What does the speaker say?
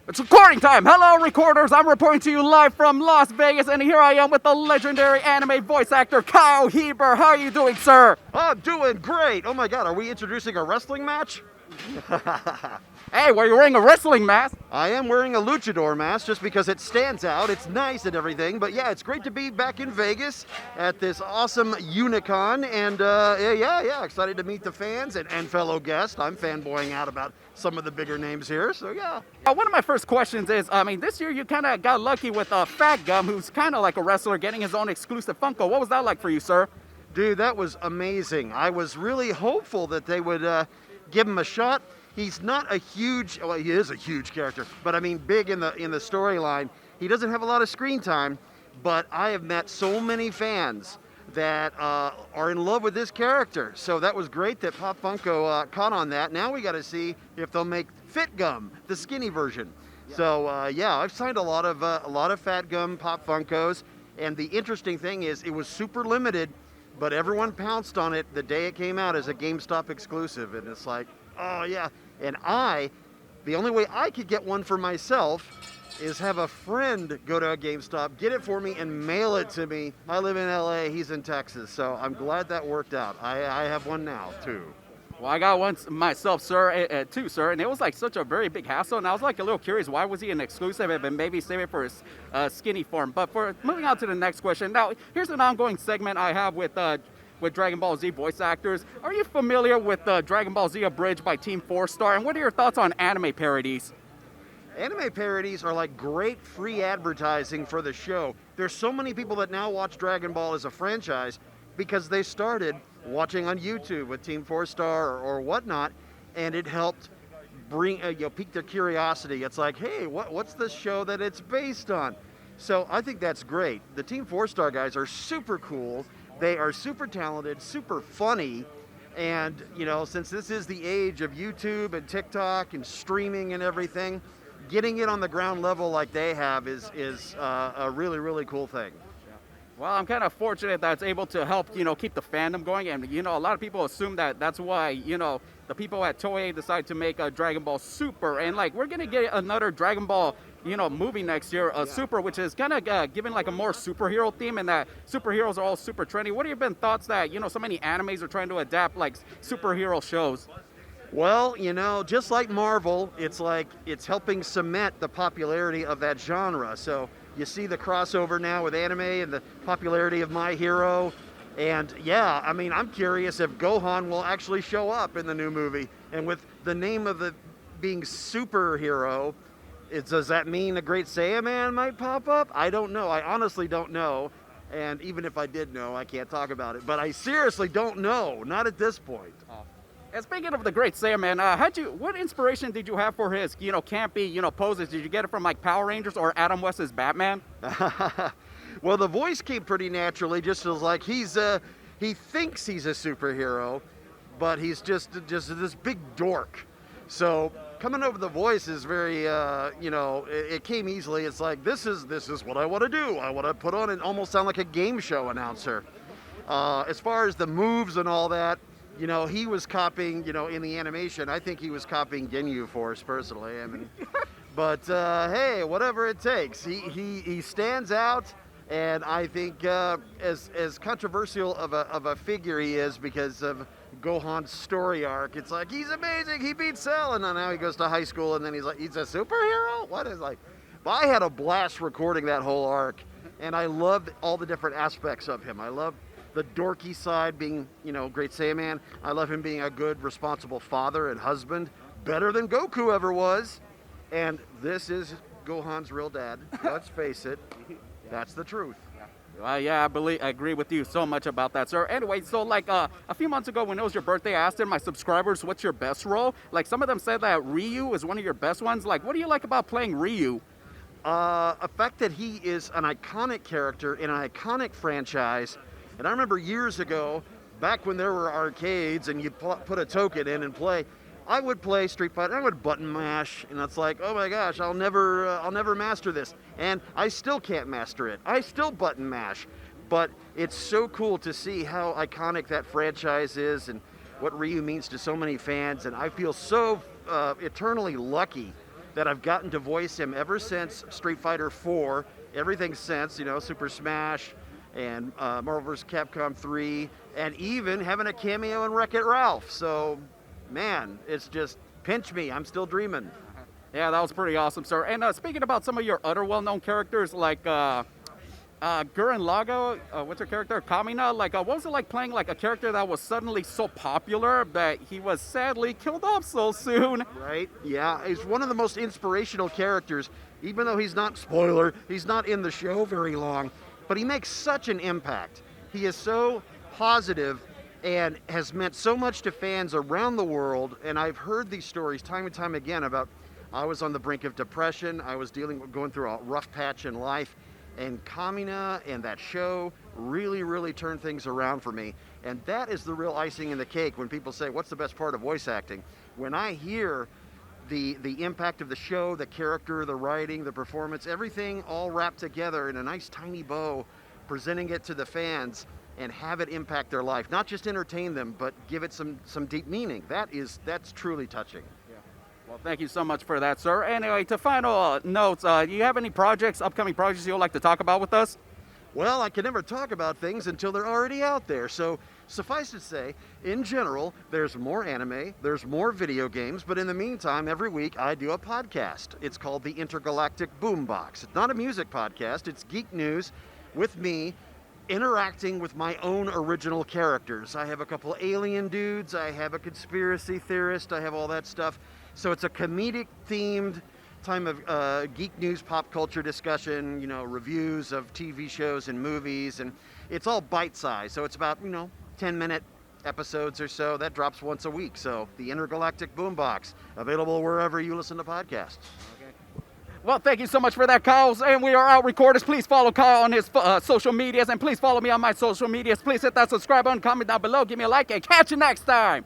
It's recording time! Hello, recorders! I'm reporting to you live from Las Vegas, and here I am with the legendary anime voice actor Kyle Hebert. How are you doing, sir? I'm doing great! Oh my god, are we introducing a wrestling match? Hey, were you wearing a wrestling mask? I am wearing a luchador mask just because it stands out. It's nice and everything, but yeah, it's great to be back in Vegas at this awesome Unicon, and yeah, excited to meet the fans and fellow guests. I'm fanboying out about some of the bigger names here, so yeah. One of my first questions is, this year you kind of got lucky with Fatgum, who's kind of like a wrestler, getting his own exclusive Funko. What was that like for you, sir? Dude, that was amazing. I was really hopeful that they would give him a shot. He's not a huge, well, he is a huge character, but I mean big in the storyline. He doesn't have a lot of screen time, but I have met so many fans that are in love with this character. So that was great that Pop Funko caught on that. Now we got to see if they'll make Fatgum, the skinny version. Yeah. So yeah, I've signed a lot of Fatgum Pop Funkos, and the interesting thing is it was super limited, but everyone pounced on it the day it came out as a GameStop exclusive, and it's like, oh yeah. And the only way I could get one for myself is have a friend go to a GameStop, get it for me, and mail it to me. I live in LA, he's in Texas, so I'm glad that worked out. I have one now, too. Well, I got one myself, sir, too, sir, and it was like such a very big hassle, and I was like a little curious, why was he an exclusive, and maybe save it for his skinny form. But for moving on to the next question, now, here's an ongoing segment I have with Dragon Ball Z voice actors. Are you familiar with Dragon Ball Z Abridged by Team 4-Star, and what are your thoughts on anime parodies? Anime parodies are like great free advertising for the show. There's so many people that now watch Dragon Ball as a franchise because they started watching on YouTube with Team 4-Star or whatnot, and it helped bring pique their curiosity. It's like, hey, what's the show that it's based on? So I think that's great. The Team 4-Star guys are super cool. They are super talented, super funny, and since this is the age of YouTube and TikTok and streaming and everything, getting it on the ground level like they have is a really, really cool thing. Well, I'm kind of fortunate that it's able to help, keep the fandom going, and a lot of people assume that that's why, the people at Toei decided to make a Dragon Ball Super, and like we're gonna get another Dragon Ball movie next year, Super, which is kind of given like a more superhero theme, and that superheroes are all super trendy. What have been thoughts that, so many animes are trying to adapt like superhero shows? Well, just like Marvel, it's helping cement the popularity of that genre. So you see the crossover now with anime and the popularity of My Hero. And yeah, I'm curious if Gohan will actually show up in the new movie. And with the name of it being superhero, does that mean a great Sayman might pop up? I don't know. I honestly don't know. And even if I did know, I can't talk about it. But I seriously don't know. Not at this point. And speaking of the great Sayman, what inspiration did you have for his, campy, poses? Did you get it from like Power Rangers or Adam West's Batman? Well, the voice came pretty naturally. Just as like he thinks he's a superhero, but he's just this big dork. So coming over the voice is very, it came easily. It's like, this is what I want to do. I want to put on and almost sound like a game show announcer. As far as the moves and all that, he was copying, in the animation, I think he was copying Ginyu Force personally. But hey, whatever it takes. He stands out, and I think as controversial of a figure he is because of Gohan's story arc, it's like, he's amazing, he beat Cell, and now he goes to high school, and then he's like, he's a superhero? What is like? But I had a blast recording that whole arc, and I loved all the different aspects of him. I love the dorky side being, great Saiyaman. I love him being a good, responsible father and husband, better than Goku ever was. And this is Gohan's real dad. Let's face it, that's the truth. Yeah, I agree with you so much about that, sir. Anyway, so like a few months ago when it was your birthday, I asked my subscribers, what's your best role? Like some of them said that Ryu is one of your best ones. Like, what do you like about playing Ryu? The fact that he is an iconic character in an iconic franchise. And I remember years ago, back when there were arcades and you put a token in and play, I would play Street Fighter, I would button mash, and it's like, oh my gosh, I'll never master this. And I still can't master it. I still button mash. But it's so cool to see how iconic that franchise is and what Ryu means to so many fans. And I feel so eternally lucky that I've gotten to voice him ever since Street Fighter 4, everything since, Super Smash and Marvel vs. Capcom 3, and even having a cameo in Wreck-It Ralph. So, man, it's just pinch me. I'm still dreaming. Yeah, that was pretty awesome, sir. And speaking about some of your other well-known characters, like Gurren Lagann, what's her character? Kamina. Like, what was it like playing like a character that was suddenly so popular that he was sadly killed off so soon? Right? Yeah, he's one of the most inspirational characters. Even though he's not, spoiler, he's not in the show very long, but he makes such an impact. He is so positive and has meant so much to fans around the world. And I've heard these stories time and time again about I was on the brink of depression. I was going through a rough patch in life. And Kamina and that show really, really turned things around for me. And that is the real icing in the cake when people say, what's the best part of voice acting? When I hear the impact of the show, the character, the writing, the performance, everything all wrapped together in a nice tiny bow, presenting it to the fans and have it impact their life. Not just entertain them, but give it some deep meaning. That's truly touching. Well, thank you so much for that, sir. Anyway, to final notes, do you have any upcoming projects you would like to talk about with us? Well, I can never talk about things until they're already out there. So suffice to say, in general, there's more anime, there's more video games, but in the meantime, every week I do a podcast. It's called the Intergalactic Boombox. It's not a music podcast, it's geek news with me interacting with my own original characters. I have a couple alien dudes, I have a conspiracy theorist, I have all that stuff. So it's a comedic-themed time of geek news, pop culture discussion, reviews of TV shows and movies, and it's all bite-sized. So it's about, 10-minute episodes or so. That drops once a week. So the Intergalactic Boombox, available wherever you listen to podcasts. Well, thank you so much for that, Kyle. And we are out, recorders. Please follow Kyle on his social medias, and please follow me on my social medias. Please hit that subscribe button, comment down below, give me a like, and catch you next time.